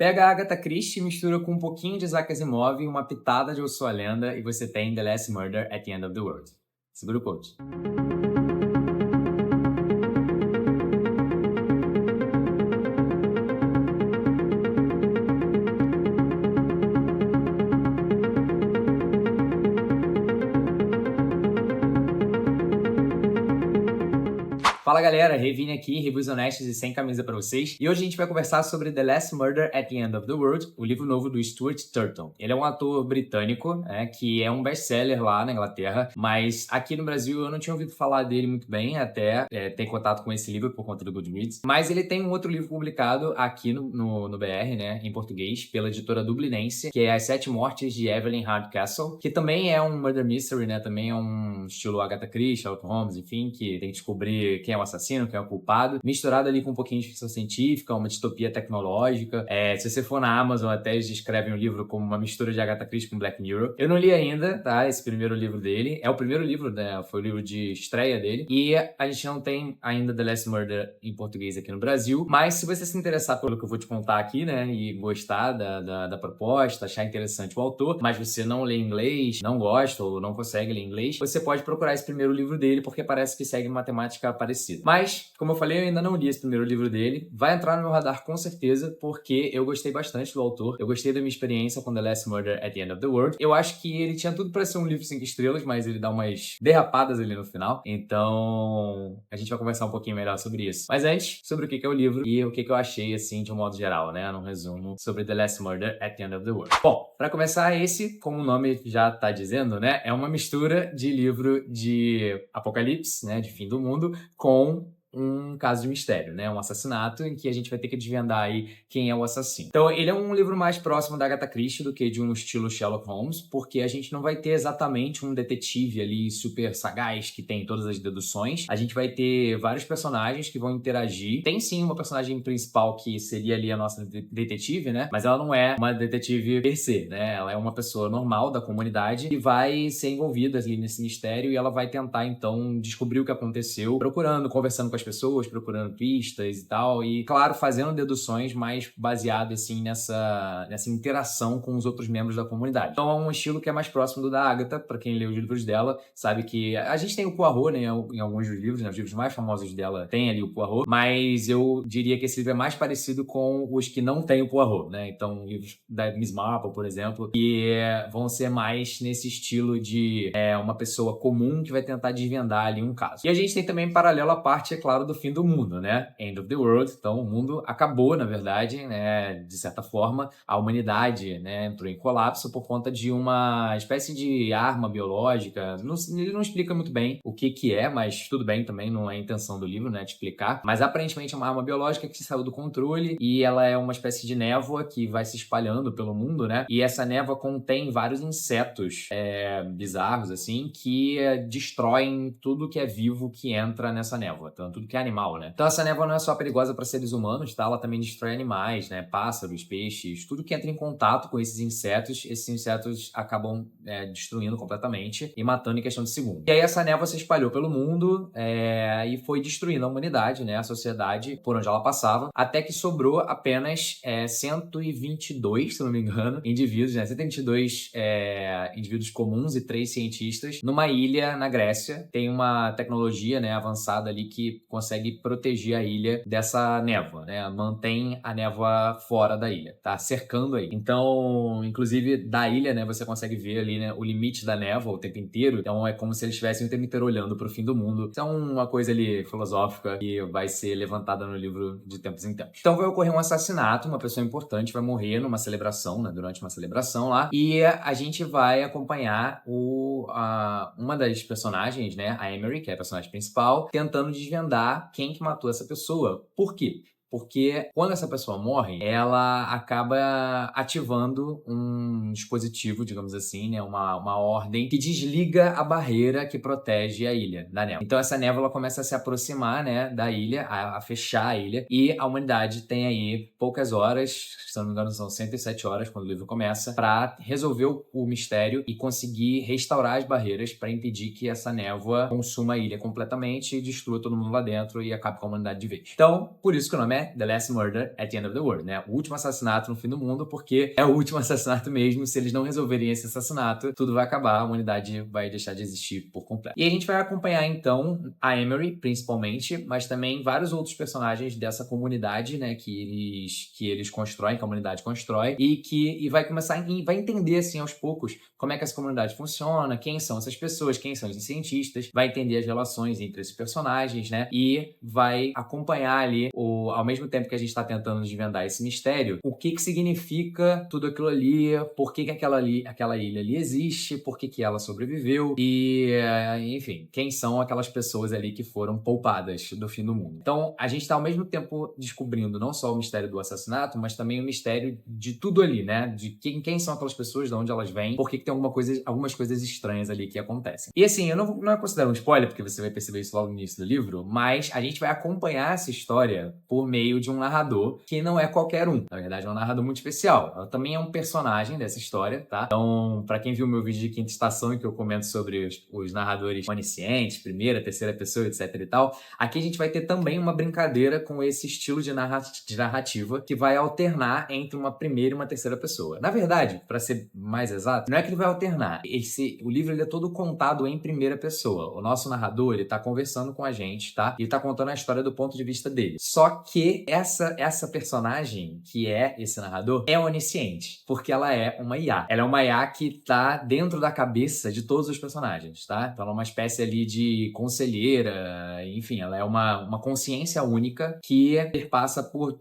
Pega a Agatha Christie, mistura com um pouquinho de Isaac Asimov e uma pitada de Eu Sou a Lenda e você tem The Last Murder at the End of the World. Segura o coach. Fala galera, Revini aqui, reviews honestos e sem camisa pra vocês. E hoje a gente vai conversar sobre The Last Murder at the End of the World, o livro novo do Stuart Turton. Ele é um ator britânico, que é um best-seller lá na Inglaterra, mas aqui no Brasil eu não tinha ouvido falar dele muito bem, até ter contato com esse livro por conta do Goodreads. Mas ele tem um outro livro publicado aqui no BR, em português, pela editora dublinense, que é As Sete Mortes de Evelyn Hardcastle, que também é um murder mystery, também é um estilo Agatha Christie, Sherlock Holmes, enfim, que tem que descobrir quem é o assassino, quem é o culpado, misturado ali com um pouquinho de ficção científica, uma distopia tecnológica. Se você for na Amazon, até eles descrevem o livro como uma mistura de Agatha Christie com Black Mirror. Eu não li ainda, esse primeiro livro dele. É o primeiro livro, foi o livro de estreia dele. E a gente não tem ainda The Last Murder em português aqui no Brasil, mas se você se interessar pelo que eu vou te contar aqui, e gostar da proposta, achar interessante o autor, mas você não lê inglês, não gosta ou não consegue ler inglês, você pode procurar esse primeiro livro dele, porque parece que segue uma temática parecida. Mas, como eu falei, eu ainda não li esse primeiro livro dele. Vai entrar no meu radar com certeza, porque eu gostei bastante do autor. Eu gostei da minha experiência com The Last Murder at the End of the World. Eu acho que ele tinha tudo para ser um livro 5 estrelas, mas ele dá umas derrapadas ali no final. Então, a gente vai conversar um pouquinho melhor sobre isso. Mas antes, sobre o que é o livro e o que eu achei, assim, de um modo geral, num resumo sobre The Last Murder at the End of the World. Bom, para começar, esse, como o nome já tá dizendo, é uma mistura de livro de apocalipse, de fim do mundo, com um caso de mistério, um assassinato em que a gente vai ter que desvendar aí quem é o assassino. Então, ele é um livro mais próximo da Agatha Christie do que de um estilo Sherlock Holmes, porque a gente não vai ter exatamente um detetive ali super sagaz que tem todas as deduções. A gente vai ter vários personagens que vão interagir. Tem sim uma personagem principal que seria ali a nossa detetive, mas ela não é uma detetive per se, Ela é uma pessoa normal da comunidade que vai ser envolvida ali nesse mistério e ela vai tentar, então, descobrir o que aconteceu, conversando com as pessoas, procurando pistas e tal, e, claro, fazendo deduções mais baseadas, assim, nessa interação com os outros membros da comunidade. Então, é um estilo que é mais próximo do da Agatha, pra quem lê os livros dela, sabe que a gente tem o Poirot, em alguns dos livros, os livros mais famosos dela tem ali o Poirot, mas eu diria que esse livro é mais parecido com os que não tem o Poirot, Então, livros da Miss Marple, por exemplo, que vão ser mais nesse estilo de uma pessoa comum que vai tentar desvendar ali um caso. E a gente tem também, em paralelo, a parte, é claro, do fim do mundo, End of the world. Então, o mundo acabou, na verdade, de certa forma. A humanidade, entrou em colapso por conta de uma espécie de arma biológica. Ele não explica muito bem o que é, mas tudo bem também, não é a intenção do livro, de explicar. Mas, aparentemente, é uma arma biológica que saiu do controle e ela é uma espécie de névoa que vai se espalhando pelo mundo, E essa névoa contém vários insetos bizarros, assim, que destroem tudo que é vivo que entra nessa névoa. Então, tudo que é animal, Então, essa névoa não é só perigosa para seres humanos, Ela também destrói animais, Pássaros, peixes, tudo que entra em contato com esses insetos acabam destruindo completamente e matando em questão de segundo. E aí, essa névoa se espalhou pelo mundo e foi destruindo a humanidade, a sociedade por onde ela passava, até que sobrou apenas 122, se não me engano, indivíduos, 122 indivíduos comuns e 3 cientistas numa ilha na Grécia. Tem uma tecnologia, avançada ali que consegue proteger a ilha dessa névoa, Mantém a névoa fora da ilha, tá cercando aí. Então, inclusive, da ilha, você consegue ver ali, o limite da névoa o tempo inteiro. Então, é como se eles estivessem o tempo inteiro olhando pro fim do mundo. Isso é uma coisa ali filosófica que vai ser levantada no livro de tempos em tempos. Então, vai ocorrer um assassinato, uma pessoa importante vai morrer numa celebração, durante uma celebração lá, e a gente vai acompanhar uma das personagens, a Emery, que é a personagem principal, tentando desvendar quem que matou essa pessoa. Por quê? Porque quando essa pessoa morre, ela acaba ativando um dispositivo, digamos assim, uma ordem que desliga a barreira que protege a ilha da névoa. Então essa névoa começa a se aproximar, da ilha, a fechar a ilha, e a humanidade tem aí poucas horas, se não me engano são 107 horas quando o livro começa, para resolver o mistério e conseguir restaurar as barreiras para impedir que essa névoa consuma a ilha completamente e destrua todo mundo lá dentro e acabe com a humanidade de vez. Então, por isso que o nome é é The Last Murder at the End of the World, né? O último assassinato no fim do mundo, porque é o último assassinato mesmo. Se eles não resolverem esse assassinato, tudo vai acabar, a humanidade vai deixar de existir por completo. E a gente vai acompanhar, então, a Emery, principalmente, mas também vários outros personagens dessa comunidade, né, que eles constroem, que a comunidade constrói, e vai começar, vai entender, assim, aos poucos, como é que essa comunidade funciona, quem são essas pessoas, quem são os cientistas, vai entender as relações entre esses personagens, né, e vai acompanhar ali, ao mesmo tempo que a gente está tentando desvendar esse mistério, o que significa tudo aquilo ali, por que aquela ilha ali existe, por que ela sobreviveu e, enfim, quem são aquelas pessoas ali que foram poupadas do fim do mundo. Então, a gente está ao mesmo tempo descobrindo não só o mistério do assassinato, mas também o mistério de tudo ali, né? De quem são aquelas pessoas, de onde elas vêm, por que tem algumas coisas estranhas ali que acontecem. E assim, eu não considero um spoiler, porque você vai perceber isso logo no início do livro, mas a gente vai acompanhar essa história por meio de um narrador que não é qualquer um. Na verdade, é um narrador muito especial. Ela também é um personagem dessa história, tá? Então, pra quem viu meu vídeo de Quinta Estação, em que eu comento sobre os narradores oniscientes, primeira, terceira pessoa, etc e tal, aqui a gente vai ter também uma brincadeira com esse estilo de narrativa que vai alternar entre uma primeira e uma terceira pessoa. Na verdade, pra ser mais exato, não é que ele vai alternar. O livro ele é todo contado em primeira pessoa. O nosso narrador, ele tá conversando com a gente, tá? E tá contando a história do ponto de vista dele. Só que essa personagem, que é esse narrador, é onisciente, porque ela é uma IA. Ela é uma IA que tá dentro da cabeça de todos os personagens, tá? Então ela é uma espécie ali de conselheira, enfim, ela é uma consciência única que perpassa por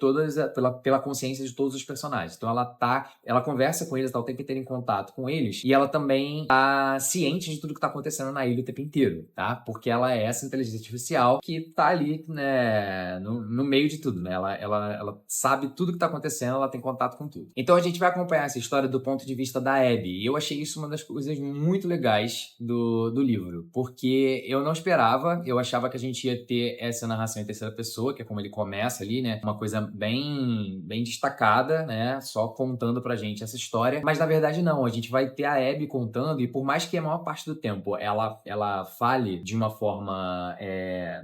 pela consciência de todos os personagens. Então ela conversa com eles, ela tem que ter em contato com eles, e ela também tá ciente de tudo que tá acontecendo na ilha o tempo inteiro, tá? Porque ela é essa inteligência artificial que tá ali, né, no meio de tudo, né? Ela sabe tudo que tá acontecendo, ela tem contato com tudo. Então a gente vai acompanhar essa história do ponto de vista da Abby. E eu achei isso uma das coisas muito legais do livro, porque eu não esperava, eu achava que a gente ia ter essa narração em terceira pessoa, que é como ele começa ali, né? Uma coisa bem destacada, né? Só contando pra gente essa história. Mas na verdade não, a gente vai ter a Abby contando, e por mais que a maior parte do tempo ela fale de uma forma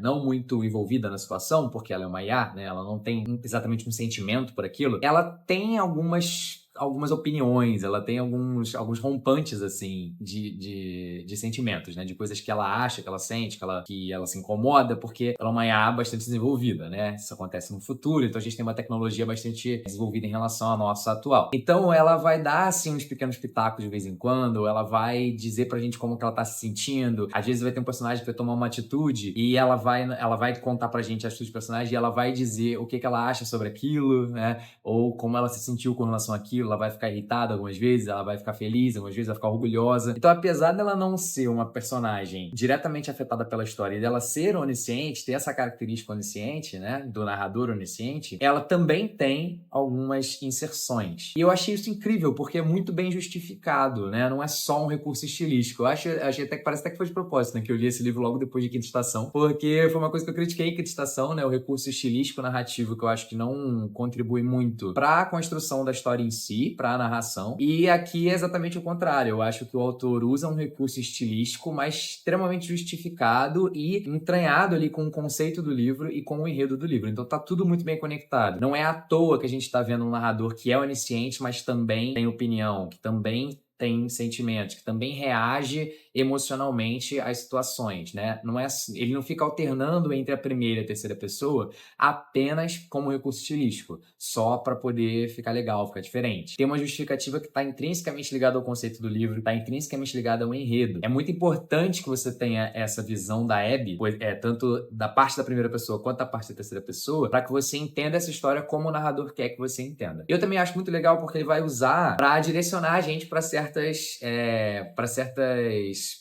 não muito envolvida na situação, porque ela é uma IA, né? Ela não tem exatamente um sentimento por aquilo. Ela tem algumas opiniões, ela tem alguns rompantes, assim, de sentimentos, né? De coisas que ela acha, que ela sente, que ela se incomoda, porque ela é uma IA bastante desenvolvida, né? Isso acontece no futuro, então a gente tem uma tecnologia bastante desenvolvida em relação à nossa atual. Então ela vai dar, assim, uns pequenos pitacos de vez em quando, ela vai dizer pra gente como que ela tá se sentindo. Às vezes vai ter um personagem que vai tomar uma atitude e ela vai contar pra gente a atitude do personagem e ela vai dizer o que ela acha sobre aquilo, né? Ou como ela se sentiu com relação àquilo. Ela vai ficar irritada algumas vezes, ela vai ficar feliz, algumas vezes ela vai ficar orgulhosa. Então, apesar dela não ser uma personagem diretamente afetada pela história e dela ser onisciente, ter essa característica onisciente, né, do narrador onisciente, ela também tem algumas inserções. E eu achei isso incrível, porque é muito bem justificado, né? Não é só um recurso estilístico. Eu achei até que parece até que foi de propósito, né? Que eu li esse livro logo depois de Quinta Estação, porque foi uma coisa que eu critiquei em Quinta Estação, né? O recurso estilístico narrativo, que eu acho que não contribui muito para a construção da história em si, para a narração. E aqui é exatamente o contrário. Eu acho que o autor usa um recurso estilístico, mas extremamente justificado e entranhado ali com o conceito do livro e com o enredo do livro. Então tá tudo muito bem conectado. Não é à toa que a gente tá vendo um narrador que é onisciente, mas também tem opinião, que também tem sentimentos, que também reage emocionalmente às situações, né? Ele não fica alternando entre a primeira e a terceira pessoa apenas como recurso estilístico, só para poder ficar legal, ficar diferente. Tem uma justificativa que está intrinsecamente ligada ao conceito do livro, está intrinsecamente ligada ao enredo. É muito importante que você tenha essa visão da Abby, tanto da parte da primeira pessoa quanto da parte da terceira pessoa, para que você entenda essa história como o narrador quer que você entenda. Eu também acho muito legal porque ele vai usar para direcionar a gente para certas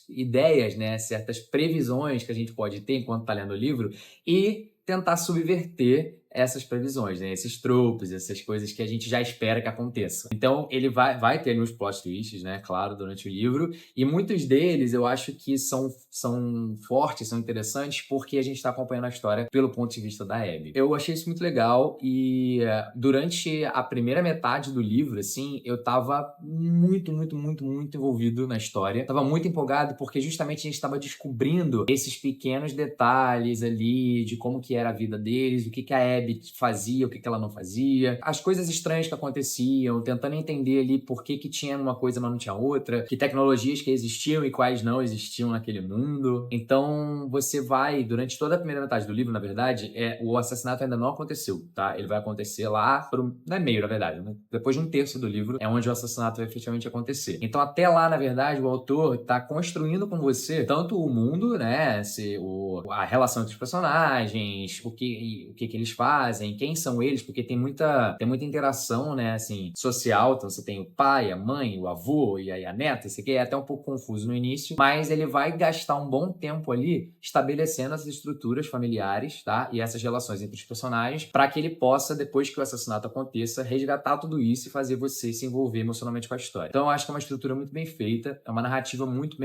ideias, né? Certas previsões que a gente pode ter enquanto está lendo o livro e tentar subverter essas previsões, né? Esses tropes, essas coisas que a gente já espera que aconteçam. Então, ele vai ter uns plot twists, né? Claro, durante o livro. E muitos deles eu acho que são fortes, são interessantes, porque a gente está acompanhando a história pelo ponto de vista da Abby. Eu achei isso muito legal e durante a primeira metade do livro, assim, eu tava muito envolvido na história. Tava muito empolgado porque justamente a gente estava descobrindo esses pequenos detalhes ali de como que era a vida deles, o que a Abby Abby fazia, o que ela não fazia, as coisas estranhas que aconteciam, tentando entender ali por que tinha uma coisa, mas não tinha outra, que tecnologias que existiam e quais não existiam naquele mundo. Então, você vai, durante toda a primeira metade do livro, na verdade, o assassinato ainda não aconteceu, tá? Ele vai acontecer lá, não é meio, na verdade, né? Depois de um terço do livro, é onde o assassinato vai efetivamente acontecer. Então, até lá, na verdade, o autor tá construindo com você tanto o mundo, né? A relação entre os personagens, o que eles fazem, quem são eles, porque tem muita interação, né, assim, social. Então você tem o pai, a mãe, o avô e aí a neta. Isso aqui é até um pouco confuso no início, mas ele vai gastar um bom tempo ali estabelecendo essas estruturas familiares, tá? E essas relações entre os personagens, para que ele possa, depois que o assassinato aconteça, resgatar tudo isso e fazer você se envolver emocionalmente com a história. Então eu acho que é uma estrutura muito bem feita, é uma narrativa muito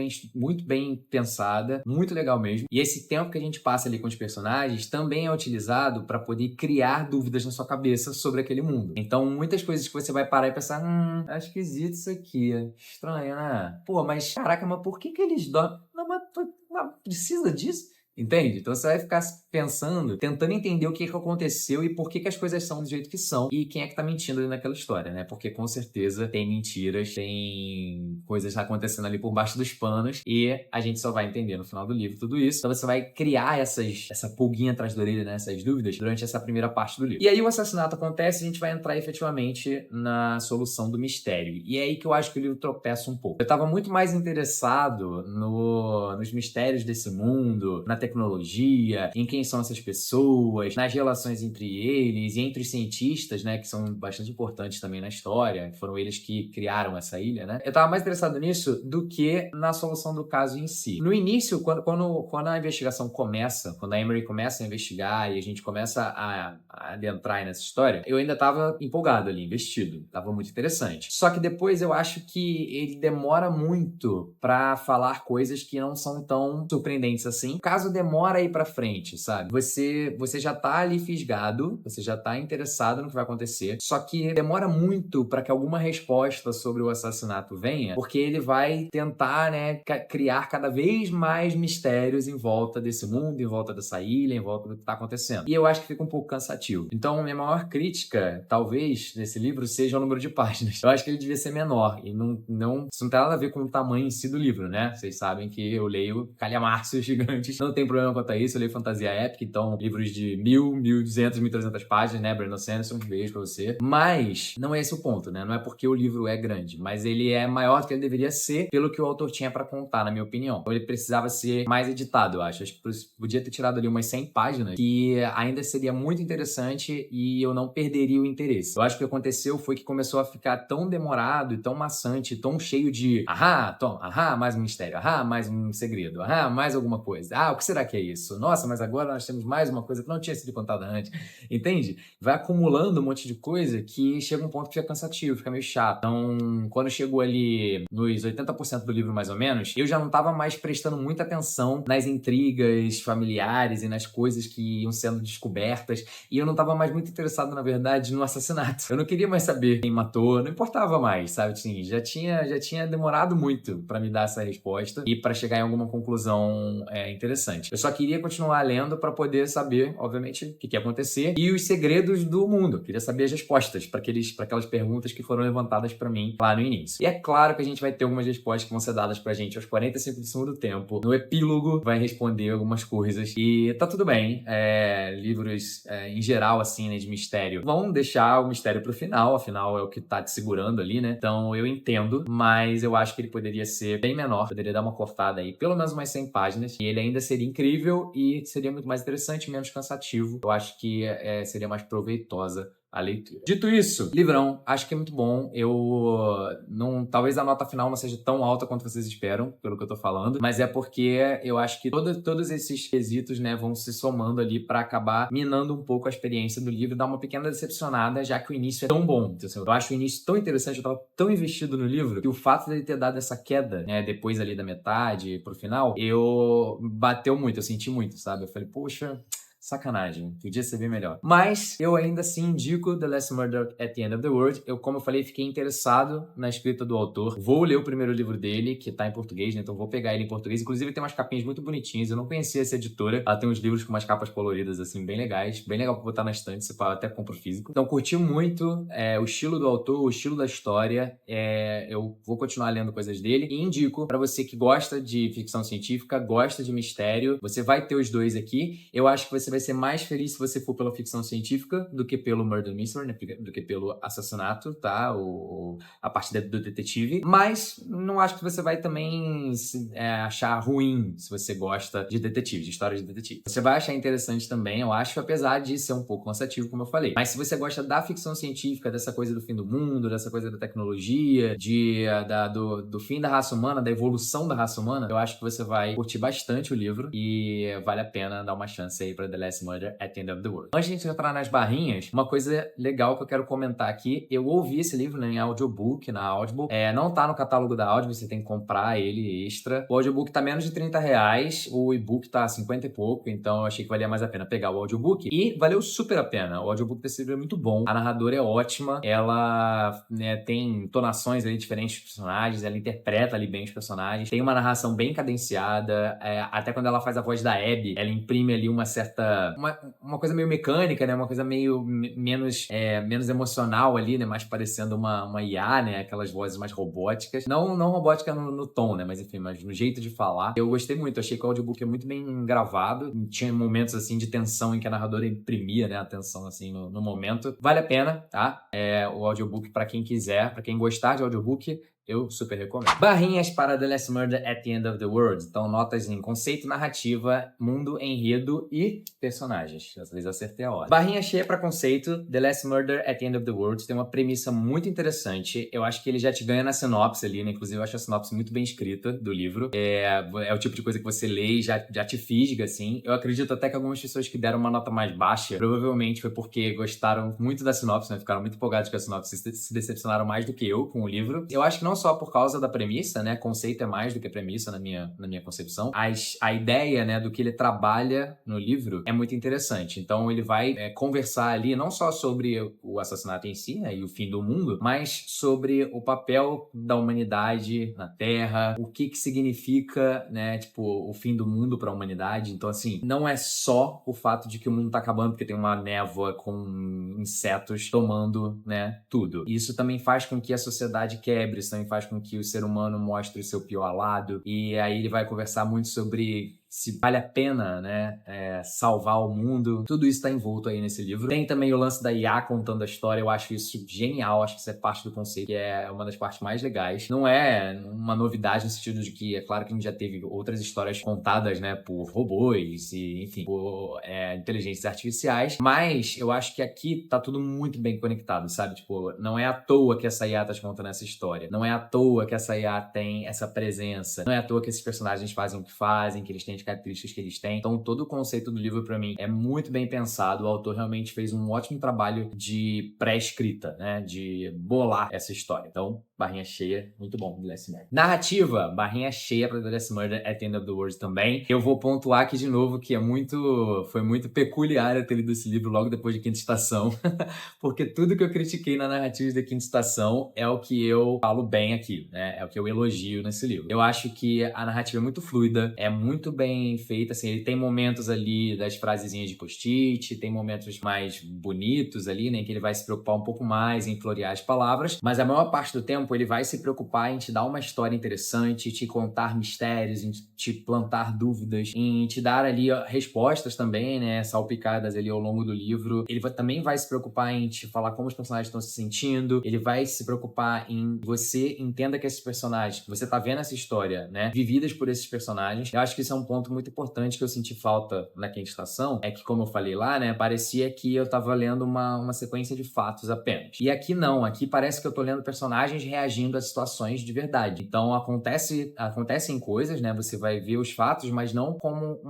bem pensada, muito legal mesmo. E esse tempo que a gente passa ali com os personagens também é utilizado para poder criar dúvidas na sua cabeça sobre aquele mundo. Então, muitas coisas que você vai parar e pensar, acho esquisito isso aqui, estranho, né? Pô, mas caraca, mas por que eles dormem? Não, mas precisa disso? Entende? Então você vai ficar pensando, tentando entender o que aconteceu e por que as coisas são do jeito que são e quem é que tá mentindo ali naquela história, né? Porque com certeza tem mentiras, tem coisas acontecendo ali por baixo dos panos e a gente só vai entender no final do livro tudo isso. Então você vai criar essa pulguinha atrás da orelha, né? Essas dúvidas durante essa primeira parte do livro. E aí o assassinato acontece e a gente vai entrar efetivamente na solução do mistério. E é aí que eu acho que o livro tropeça um pouco. Eu tava muito mais interessado nos mistérios desse mundo, na tecnologia, em quem são essas pessoas, nas relações entre eles e entre os cientistas, né, que são bastante importantes também na história. Foram eles que criaram essa ilha, né? Eu tava mais interessado nisso do que na solução do caso em si. No início, quando a investigação começa, quando a Emery começa a investigar e a gente começa a adentrar nessa história, eu ainda tava empolgado ali, investido. Tava muito interessante. Só que depois eu acho que ele demora muito pra falar coisas que não são tão surpreendentes assim. O caso demora a ir pra frente, sabe? Você já tá ali fisgado, você já tá interessado no que vai acontecer, só que demora muito pra que alguma resposta sobre o assassinato venha, porque ele vai tentar, né, criar cada vez mais mistérios em volta desse mundo, em volta dessa ilha, em volta do que tá acontecendo. E eu acho que fica um pouco cansativo. Então, minha maior crítica, talvez, desse livro seja o número de páginas. Eu acho que ele devia ser menor, e isso não tem nada a ver com o tamanho em si do livro, né? Vocês sabem que eu leio calhamaços gigantes, não tem problema quanto a isso, eu leio fantasia épica, então livros de 1.000, 1.200, 1.300 páginas, né, Brandon Sanderson, um beijo pra você. Mas não é esse o ponto, né? Não é porque o livro é grande, mas ele é maior do que ele deveria ser pelo que o autor tinha pra contar, na minha opinião. Então ele precisava ser mais editado, eu acho. Acho que podia ter tirado ali umas 100 páginas, que ainda seria muito interessante e eu não perderia o interesse. Eu acho que o que aconteceu foi que começou a ficar tão demorado e tão maçante, tão cheio de mais um mistério, mais um segredo, mais alguma coisa. O que será que é isso? Nossa, mas agora nós temos mais uma coisa que não tinha sido contada antes. Entende? Vai acumulando um monte de coisa que chega um ponto que fica cansativo, fica meio chato. Então, quando chegou ali nos 80% do livro, mais ou menos, eu já não tava mais prestando muita atenção nas intrigas familiares e nas coisas que iam sendo descobertas, e eu não tava mais muito interessado, na verdade, no assassinato. Eu não queria mais saber quem matou, não importava mais, sabe? Assim, já tinha demorado muito pra me dar essa resposta e pra chegar em alguma conclusão interessante. Eu só queria continuar lendo pra poder saber, obviamente, o que ia acontecer e os segredos do mundo. Eu queria saber as respostas pra aquelas perguntas que foram levantadas pra mim lá no início. E é claro que a gente vai ter algumas respostas que vão ser dadas pra gente aos 45 do segundo tempo. No epílogo vai responder algumas coisas e tá tudo bem. Livros em geral, assim, né, de mistério, vão deixar o mistério pro final, afinal é o que tá te segurando ali, né? Então eu entendo, mas eu acho que ele poderia ser bem menor, poderia dar uma cortada aí, pelo menos umas 100 páginas, e ele ainda seria incrível e seria muito mais interessante, menos cansativo. Eu acho que seria mais proveitosa a leitura. Dito isso, livrão, acho que é muito bom. Talvez a nota final não seja tão alta quanto vocês esperam, pelo que eu tô falando, mas é porque eu acho que todos esses quesitos, né, vão se somando ali pra acabar minando um pouco a experiência do livro, dar uma pequena decepcionada, já que o início é tão bom. Então, assim, eu acho o início tão interessante, eu tava tão investido no livro, que o fato dele ter dado essa queda, né, depois ali da metade pro final, bateu muito, eu senti muito, sabe? Eu falei, poxa, Sacanagem, podia ser bem melhor. Mas eu ainda assim indico The Last Murder at the End of the World. Eu, como eu falei, fiquei interessado na escrita do autor. Vou ler o primeiro livro dele, que tá em português, né? Então vou pegar ele em português. Inclusive tem umas capinhas muito bonitinhas. Eu não conhecia essa editora. Ela tem uns livros com umas capas coloridas, assim, bem legais. Bem legal pra botar na estante, você até compra físico. Então curti muito o estilo do autor, o estilo da história. Eu vou continuar lendo coisas dele. E indico pra você que gosta de ficção científica, gosta de mistério. Você vai ter os dois aqui. Eu acho que você vai ser mais feliz se você for pela ficção científica do que pelo Murder Mystery, né? Do que pelo assassinato, tá? A parte do detetive. Mas não acho que você vai também achar ruim se você gosta de detetive, de histórias de detetive. Você vai achar interessante também, eu acho, apesar de ser um pouco cansativo, como eu falei. Mas se você gosta da ficção científica, dessa coisa do fim do mundo, dessa coisa da tecnologia, do fim da raça humana, da evolução da raça humana, eu acho que você vai curtir bastante o livro e vale a pena dar uma chance aí pra The Last Murder at the End of the World. Antes de a gente entrar nas barrinhas, uma coisa legal que eu quero comentar aqui, eu ouvi esse livro, né, em audiobook, na Audible. Não tá no catálogo da Audible, você tem que comprar ele extra. O audiobook tá menos de R$30, o e-book tá 50 e pouco, então eu achei que valia mais a pena pegar o audiobook. E valeu super a pena. O audiobook desse livro é muito bom. A narradora é ótima, ela, né, tem entonações ali diferentes dos personagens, ela interpreta ali bem os personagens. Tem uma narração bem cadenciada, até quando ela faz a voz da Abby, ela imprime ali uma certa... Uma coisa meio mecânica, né? Uma coisa meio menos emocional ali, né? Mais parecendo uma IA, né? Aquelas vozes mais robóticas. Não robótica no tom, né? Mas enfim, mas no jeito de falar. Eu gostei muito, achei que o audiobook é muito bem gravado. Tinha momentos, assim, de tensão em que a narradora imprimia, né? A tensão, assim, no momento. Vale a pena, tá? O audiobook, pra quem quiser, pra quem gostar de audiobook, eu super recomendo. Barrinhas para The Last Murder at the End of the World. Então, notas em conceito, narrativa, mundo, enredo e personagens. Dessa vez eu acertei a ordem. Barrinha cheia para conceito. The Last Murder at the End of the World tem uma premissa muito interessante. Eu acho que ele já te ganha na sinopse ali, né? Inclusive, eu acho a sinopse muito bem escrita do livro. É o tipo de coisa que você lê e já te fisga, assim. Eu acredito até que algumas pessoas que deram uma nota mais baixa, provavelmente foi porque gostaram muito da sinopse, né? Ficaram muito empolgados com a sinopse, se decepcionaram mais do que eu com o livro. Eu acho que não só por causa da premissa, né? Conceito é mais do que premissa na minha concepção. A ideia, né, do que ele trabalha no livro é muito interessante. Então ele vai conversar ali não só sobre o assassinato em si, né, e o fim do mundo, mas sobre o papel da humanidade na Terra, o que significa, né, tipo, o fim do mundo para a humanidade. Então, assim, não é só o fato de que o mundo tá acabando porque tem uma névoa com insetos tomando, né, tudo. Isso também faz com que a sociedade quebre, isso também faz com que o ser humano mostre o seu pior lado. E aí ele vai conversar muito sobre se vale a pena, né, salvar o mundo. Tudo isso está envolto aí nesse livro. Tem também o lance da IA contando a história. Eu acho isso genial. Acho que isso é parte do conceito, que é uma das partes mais legais. Não é uma novidade no sentido de que, é claro que a gente já teve outras histórias contadas, né, por robôs e, enfim, por inteligências artificiais. Mas eu acho que aqui tá tudo muito bem conectado, sabe? Tipo, não é à toa que essa IA tá te contando essa história. Não é à toa que essa IA tem essa presença. Não é à toa que esses personagens fazem o que fazem, que eles têm as características que eles têm. Então, todo o conceito do livro, pra mim, é muito bem pensado. O autor realmente fez um ótimo trabalho de pré-escrita, né? De bolar essa história. Então, barrinha cheia, muito bom, The Last Murder. Narrativa, barrinha cheia pra The Last Murder at the End of the World também. Eu vou pontuar aqui de novo que foi muito peculiar eu ter lido esse livro logo depois de Quinta Estação, porque tudo que eu critiquei na narrativa da Quinta Estação é o que eu falo bem aqui, né? É o que eu elogio nesse livro. Eu acho que a narrativa é muito fluida, é muito bem feita, assim, ele tem momentos ali das frasezinhas de post-it, tem momentos mais bonitos ali, né, que ele vai se preocupar um pouco mais em florear as palavras, mas a maior parte do tempo ele vai se preocupar em te dar uma história interessante, te contar mistérios, em te plantar dúvidas, em te dar ali respostas também, né, salpicadas ali ao longo do livro. Ele também vai se preocupar em te falar como os personagens estão se sentindo, ele vai se preocupar em você entenda que esses personagens, que você tá vendo essa história, né, vividas por esses personagens. Eu acho que isso é um ponto muito importante que eu senti falta na Quinta Estação, é que, como eu falei lá, né, parecia que eu tava lendo uma sequência de fatos apenas. E aqui não, aqui parece que eu tô lendo personagens reagindo a situações de verdade. Então acontecem coisas, né, você vai ver os fatos, mas não como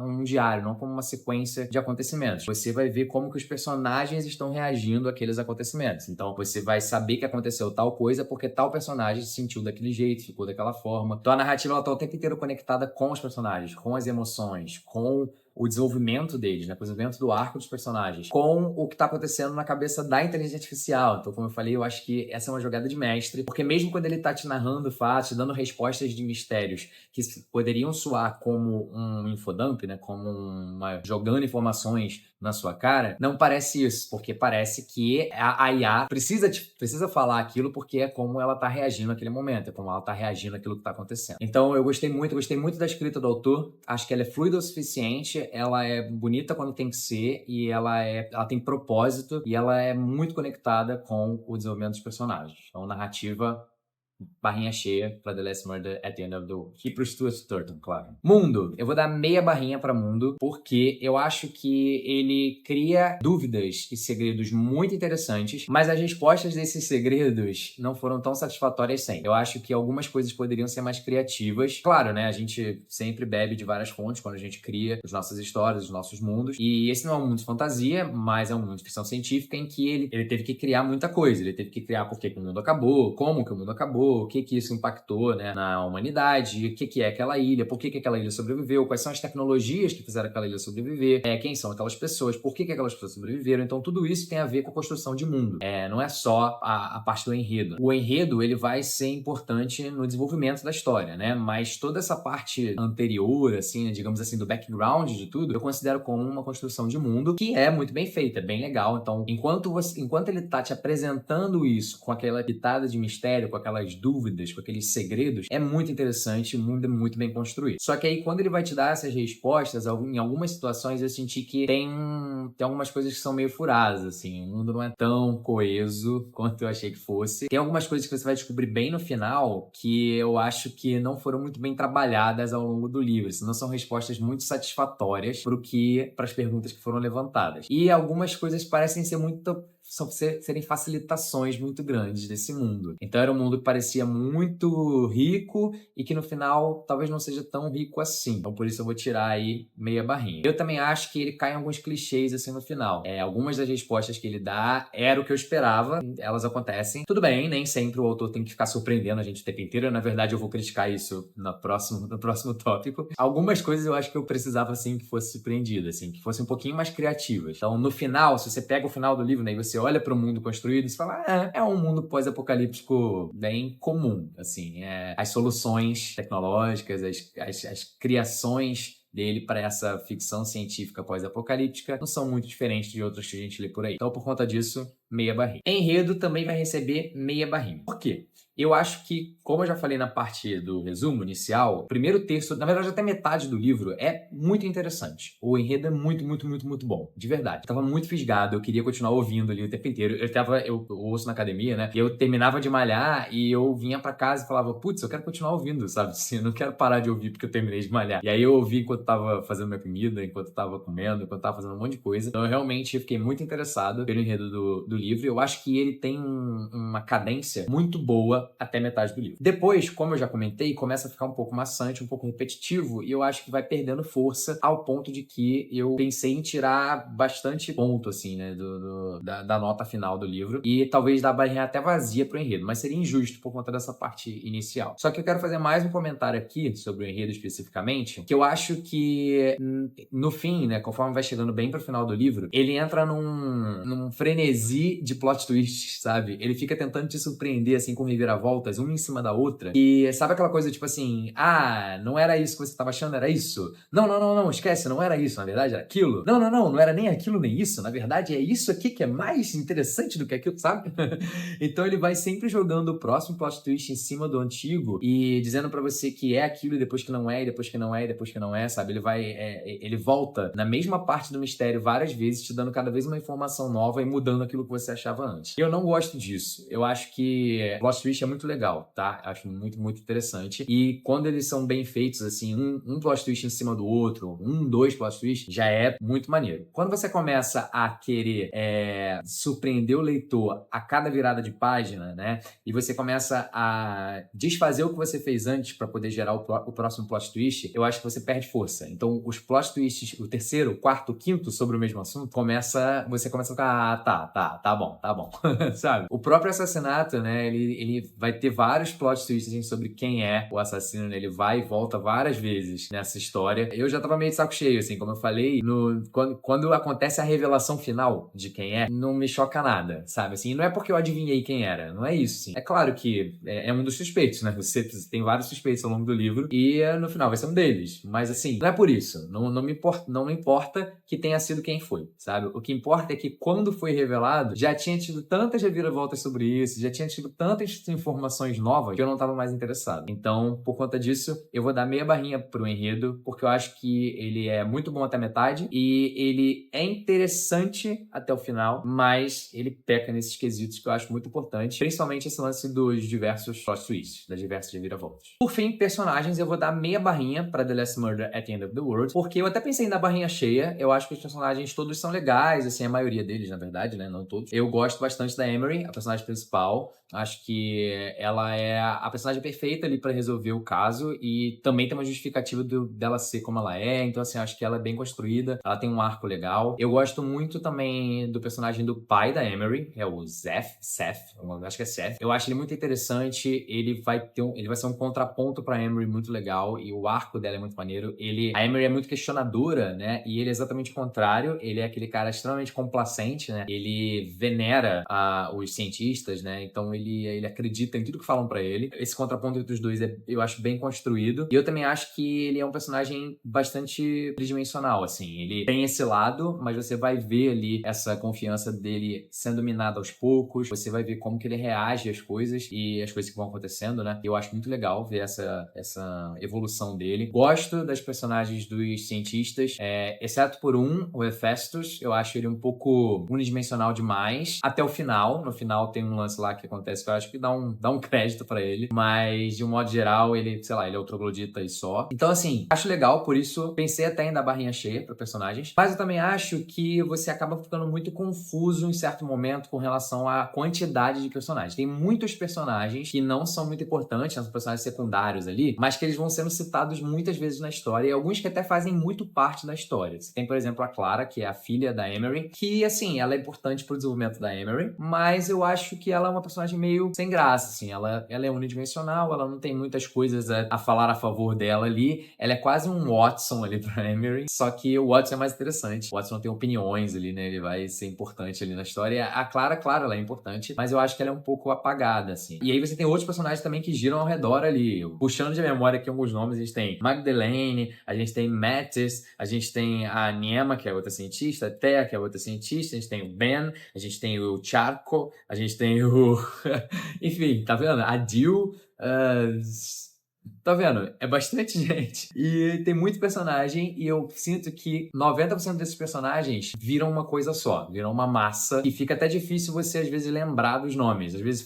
um diário, não como uma sequência de acontecimentos. Você vai ver como que os personagens estão reagindo àqueles acontecimentos. Então você vai saber que aconteceu tal coisa porque tal personagem se sentiu daquele jeito, ficou daquela forma. Então a narrativa ela tá o tempo inteiro conectada com os personagens, com as emoções, com o desenvolvimento deles, né, o desenvolvimento do arco dos personagens, com o que tá acontecendo na cabeça da inteligência artificial. Então, como eu falei, eu acho que essa é uma jogada de mestre, porque mesmo quando ele tá te narrando fatos, dando respostas de mistérios que poderiam soar como um infodump, né, como jogando informações na sua cara, não parece isso, porque parece que a IA precisa falar aquilo porque é como ela tá reagindo naquele momento, é como ela tá reagindo àquilo que tá acontecendo. Então eu gostei muito da escrita do autor, acho que ela é fluida o suficiente, ela é bonita quando tem que ser, e ela tem propósito, e ela é muito conectada com o desenvolvimento dos personagens. Então, narrativa barrinha cheia pra The Last Murder at the End of the World. E pro Stuart Turton, claro. Mundo. Eu vou dar meia barrinha pra Mundo, porque eu acho que ele cria dúvidas e segredos muito interessantes, mas as respostas desses segredos não foram tão satisfatórias sempre. Eu acho que algumas coisas poderiam ser mais criativas. Claro, né? A gente sempre bebe de várias fontes quando a gente cria as nossas histórias, os nossos mundos. E esse não é um mundo de fantasia, mas é um mundo de ficção científica em que ele teve que criar muita coisa. Ele teve que criar por que o mundo acabou, como que o mundo acabou, o que isso impactou, né, na humanidade, o que é aquela ilha, por que aquela ilha sobreviveu, quais são as tecnologias que fizeram aquela ilha sobreviver, quem são aquelas pessoas, por que aquelas pessoas sobreviveram. Então tudo isso tem a ver com a construção de mundo. Não é só a parte do enredo. O enredo, ele vai ser importante no desenvolvimento da história, né, mas toda essa parte anterior, assim, né, digamos assim, do background de tudo, eu considero como uma construção de mundo que é muito bem feita, é bem legal. Então, enquanto ele tá te apresentando isso com aquela pitada de mistério, com aquelas dúvidas, com aqueles segredos, é muito interessante, o mundo é muito bem construído. Só que aí, quando ele vai te dar essas respostas, em algumas situações eu senti que tem algumas coisas que são meio furadas, assim, o mundo não é tão coeso quanto eu achei que fosse. Tem algumas coisas que você vai descobrir bem no final que eu acho que não foram muito bem trabalhadas ao longo do livro, senão são respostas muito satisfatórias para as perguntas que foram levantadas. E algumas coisas parecem ser serem facilitações muito grandes desse mundo. Então era um mundo que parecia muito rico e que no final talvez não seja tão rico assim. Então por isso eu vou tirar aí meia barrinha. Eu também acho que ele cai em alguns clichês assim no final. Algumas das respostas que ele dá era o que eu esperava, elas acontecem. Tudo bem, nem sempre o autor tem que ficar surpreendendo a gente o tempo inteiro. Na verdade, eu vou criticar isso no próximo tópico. Algumas coisas eu acho que eu precisava assim que fosse surpreendida, assim, que fossem um pouquinho mais criativas. Então no final, se você pega o final do livro, né, e você olha para o mundo construído e você fala, é um mundo pós-apocalíptico bem comum, assim, as soluções tecnológicas, as criações dele para essa ficção científica pós-apocalíptica não são muito diferentes de outras que a gente lê por aí. Então, por conta disso, meia barrinha. Enredo também vai receber meia barrinha. Por quê? Eu acho que, como eu já falei na parte do resumo inicial, o primeiro terço, na verdade até metade do livro, é muito interessante. O enredo é muito, muito, muito, muito bom. De verdade. Eu tava muito fisgado, eu queria continuar ouvindo ali o tempo inteiro. Eu ouço na academia, né? E eu terminava de malhar e eu vinha pra casa e falava, putz, eu quero continuar ouvindo, sabe? Assim, eu não quero parar de ouvir porque eu terminei de malhar. E aí eu ouvi enquanto tava fazendo minha comida, enquanto tava comendo, enquanto tava fazendo um monte de coisa. Então eu realmente fiquei muito interessado pelo enredo do livro. Eu acho que ele tem uma cadência muito boa até metade do livro. Depois, como eu já comentei, começa a ficar um pouco maçante, um pouco repetitivo, e eu acho que vai perdendo força ao ponto de que eu pensei em tirar bastante ponto, assim, né, da nota final do livro, e talvez dar a barrinha até vazia pro enredo, mas seria injusto por conta dessa parte inicial. Só que eu quero fazer mais um comentário aqui sobre o enredo especificamente, que eu acho que no fim, né, conforme vai chegando bem pro final do livro, ele entra num frenesi de plot twists, sabe? Ele fica tentando te surpreender, assim, com reviravoltas, uma em cima da outra. E sabe aquela coisa, tipo assim, não era isso que você tava achando, era isso? Não, esquece, não era isso, na verdade era aquilo. Não era nem aquilo nem isso, na verdade é isso aqui que é mais interessante do que aquilo, sabe? Então ele vai sempre jogando o próximo plot twist em cima do antigo e dizendo pra você que é aquilo e depois que não é, e depois que não é, e depois que não é, sabe? Ele volta na mesma parte do mistério várias vezes, te dando cada vez uma informação nova e mudando aquilo que você achava antes. Eu não gosto disso. Eu acho que plot twist é muito legal, tá? Acho muito, muito interessante. E quando eles são bem feitos, assim, um plot twist em cima do outro, dois plot twists, já é muito maneiro. Quando você começa a querer surpreender o leitor a cada virada de página, né? E você começa a desfazer o que você fez antes para poder gerar o próximo plot twist, eu acho que você perde força. Então, os plot twists, o terceiro, o quarto, o quinto sobre o mesmo assunto, você começa a ficar, tá tá bom, sabe? O próprio assassinato, né, ele vai ter vários plot twists assim, sobre quem é o assassino, né? Ele vai e volta várias vezes nessa história. Eu já tava meio de saco cheio, assim, como eu falei, quando acontece a revelação final de quem é, não me choca nada, sabe? Assim, não é porque eu adivinhei quem era, não é isso, sim. É claro que é um dos suspeitos, né? Você tem vários suspeitos ao longo do livro e no final vai ser um deles. Mas assim, não é por isso. Não me importa que tenha sido quem foi, sabe? O que importa é que quando foi revelado, já tinha tido tantas reviravoltas sobre isso, já tinha tido tantas informações novas que eu não estava mais interessado. Então, por conta disso, eu vou dar meia barrinha pro enredo, porque eu acho que ele é muito bom até a metade e ele é interessante até o final, mas ele peca nesses quesitos que eu acho muito importante, principalmente esse lance dos diversos plot twists, das diversas reviravoltas. Por fim, personagens, eu vou dar meia barrinha pra The Last Murder at the End of the World, porque eu até pensei em dar barrinha cheia. Eu acho que os personagens todos são legais, assim, a maioria deles, na verdade, né, não todos. Eu gosto bastante da Emery, a personagem principal. Acho que ela é a personagem perfeita ali pra resolver o caso e também tem uma justificativa dela ser como ela é, então assim, acho que ela é bem construída, ela tem um arco legal. Eu gosto muito também do personagem do pai da Emery, que é o Seth, eu acho que é Seth. Eu acho ele muito interessante, ele vai ser um contraponto pra Emery muito legal e o arco dela é muito maneiro. A Emery é muito questionadora, né, e ele é exatamente o contrário, ele é aquele cara extremamente complacente, né, ele venera os cientistas, né, então ele acredita em tudo que falam pra ele. Esse contraponto entre os dois eu acho bem construído. E eu também acho que ele é um personagem bastante tridimensional, assim. Ele tem esse lado, mas você vai ver ali essa confiança dele sendo minada aos poucos. Você vai ver como que ele reage às coisas e às coisas que vão acontecendo, né? Eu acho muito legal ver essa evolução dele. Gosto das personagens dos cientistas, exceto por o Hephaestus. Eu acho ele um pouco unidimensional demais. Até o final. No final tem um lance lá que acontece que eu acho que dá um crédito pra ele, mas de um modo geral ele, sei lá, ele é o troglodita e só. Então assim, acho legal, por isso pensei até em dar barrinha cheia pra personagens, mas eu também acho que você acaba ficando muito confuso em certo momento com relação à quantidade de personagens. Tem muitos personagens que não são muito importantes, são personagens secundários ali, mas que eles vão sendo citados muitas vezes na história e alguns que até fazem muito parte da história. Você tem, por exemplo, a Clara, que é a filha da Emery, que assim, ela é importante pro desenvolvimento da Emery, mas eu acho que ela é uma personagem meio sem graça, assim. Ela é unidimensional, ela não tem muitas coisas a falar a favor dela ali. Ela é quase um Watson ali pra Emery, só que o Watson é mais interessante. O Watson tem opiniões ali, né? Ele vai ser importante ali na história. A Clara, claro, ela é importante, mas eu acho que ela é um pouco apagada, assim. E aí você tem outros personagens também que giram ao redor ali. Puxando de memória aqui alguns nomes, a gente tem Magdalene, a gente tem Mattis, a gente tem a Niema, que é outra cientista, a Thea, que é outra cientista, a gente tem o Ben, a gente tem o Charco, a gente tem o... Enfim, tá vendo? A Jill... Tá vendo? É bastante gente. E tem muito personagem e eu sinto que 90% desses personagens viram uma coisa só, viram uma massa e fica até difícil você às vezes lembrar dos nomes. Às vezes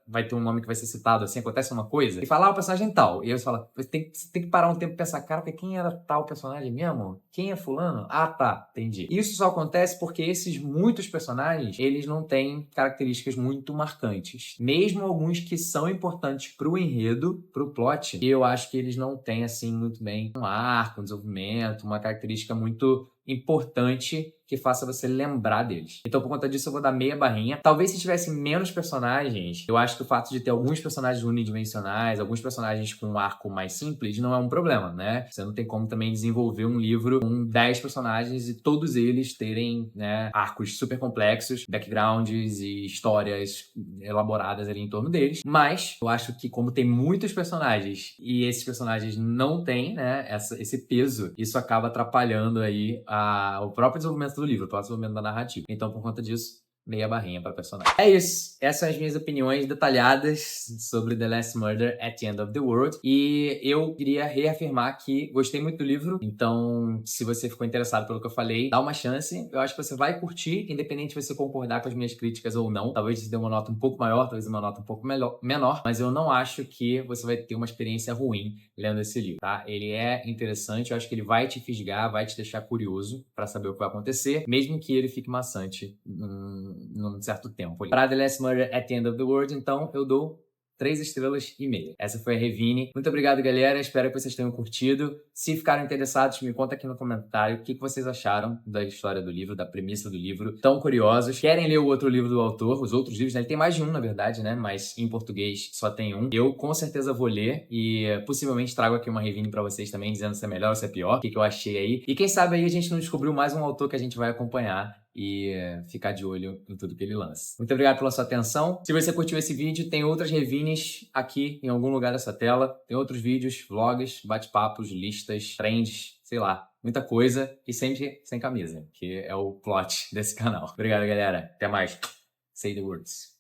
vai ter um nome que vai ser citado assim, acontece uma coisa e falar o personagem tal. E aí você fala, você tem que parar um tempo e pensar, cara, quem era tal personagem mesmo? Quem é fulano? Ah, tá, entendi. Isso só acontece porque esses muitos personagens, eles não têm características muito marcantes. Mesmo alguns que são importantes pro enredo, pro plot, eu acho que eles não têm, assim, muito bem um arco, um desenvolvimento, uma característica muito importante que faça você lembrar deles. Então, por conta disso, eu vou dar meia barrinha. Talvez se tivesse menos personagens, eu acho que o fato de ter alguns personagens unidimensionais, alguns personagens com um arco mais simples, não é um problema, né? Você não tem como também desenvolver um livro com 10 personagens e todos eles terem, né, arcos super complexos, backgrounds e histórias elaboradas ali em torno deles. Mas eu acho que como tem muitos personagens e esses personagens não têm, né, esse peso, isso acaba atrapalhando aí o próprio desenvolvimento do livro, o próprio desenvolvimento da narrativa. Então, por conta disso, meia barrinha para personagem. É isso. Essas são as minhas opiniões detalhadas sobre The Last Murder at the End of the World. E eu queria reafirmar que gostei muito do livro. Então, se você ficou interessado pelo que eu falei, dá uma chance. Eu acho que você vai curtir, independente de você concordar com as minhas críticas ou não. Talvez você dê uma nota um pouco maior, talvez uma nota um pouco menor. Mas eu não acho que você vai ter uma experiência ruim lendo esse livro, tá? Ele é interessante. Eu acho que ele vai te fisgar, vai te deixar curioso para saber o que vai acontecer, mesmo que ele fique maçante num certo tempo. Para The Last Murder at the End of the World, então, eu dou 3,5 estrelas. Essa foi a Revine. Muito obrigado, galera. Espero que vocês tenham curtido. Se ficaram interessados, me conta aqui no comentário o que vocês acharam da história do livro, da premissa do livro. Tão curiosos? Querem ler o outro livro do autor? Os outros livros, né? Ele tem mais de um, na verdade, né? Mas em português só tem um. Eu com certeza vou ler e possivelmente trago aqui uma review pra vocês também, dizendo se é melhor ou se é pior, o que eu achei aí. E quem sabe aí a gente não descobriu mais um autor que a gente vai acompanhar e ficar de olho em tudo que ele lança. Muito obrigado pela sua atenção. Se você curtiu esse vídeo, tem outras reviews aqui em algum lugar dessa tela. Tem outros vídeos, vlogs, bate-papos, listas, trends, sei lá, muita coisa e sempre sem camisa, que é o plot desse canal. Obrigado, galera. Até mais. Say the words.